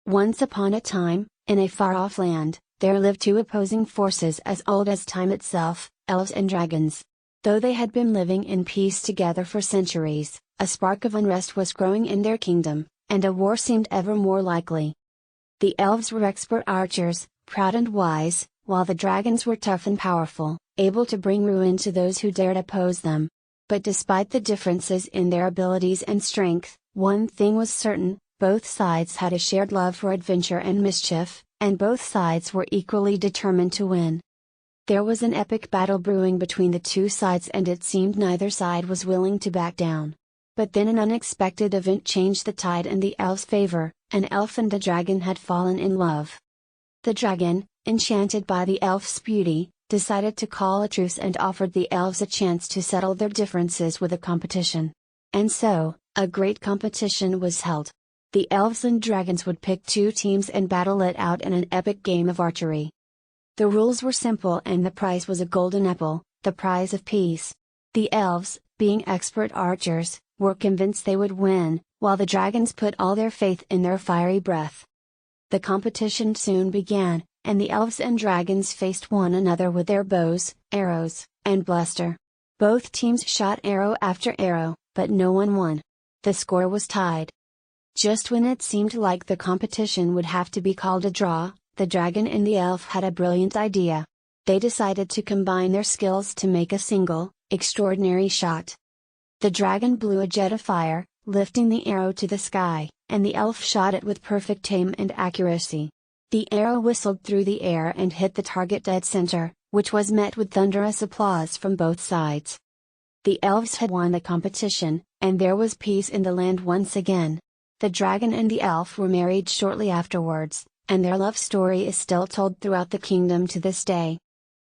Once upon a time, in a far-off land, there lived two opposing forces as old as time itself, elves and dragons. Though they had been living in peace together for centuries, a spark of unrest was growing in their kingdom, and a war seemed ever more likely. The elves were expert archers, proud and wise, while the dragons were tough and powerful, able to bring ruin to those who dared oppose them. But despite the differences in their abilities and strength, one thing was certain: both sides had a shared love for adventure and mischief, and both sides were equally determined to win. There was an epic battle brewing between the two sides, and it seemed neither side was willing to back down. But then an unexpected event changed the tide in the elves' favor. An elf and a dragon had fallen in love. The dragon, enchanted by the elf's beauty, decided to call a truce and offered the elves a chance to settle their differences with a competition. And so, a great competition was held. The elves and dragons would pick two teams and battle it out in an epic game of archery. The rules were simple, and the prize was a golden apple, the prize of peace. The elves, being expert archers, were convinced they would win, while the dragons put all their faith in their fiery breath. The competition soon began, and the elves and dragons faced one another with their bows, arrows, and bluster. Both teams shot arrow after arrow, but no one won. The score was tied. Just when it seemed like the competition would have to be called a draw, the dragon and the elf had a brilliant idea. They decided to combine their skills to make a single, extraordinary shot. The dragon blew a jet of fire, lifting the arrow to the sky, and the elf shot it with perfect aim and accuracy. The arrow whistled through the air and hit the target dead center, which was met with thunderous applause from both sides. The elves had won the competition, and there was peace in the land once again. The dragon and the elf were married shortly afterwards, and their love story is still told throughout the kingdom to this day.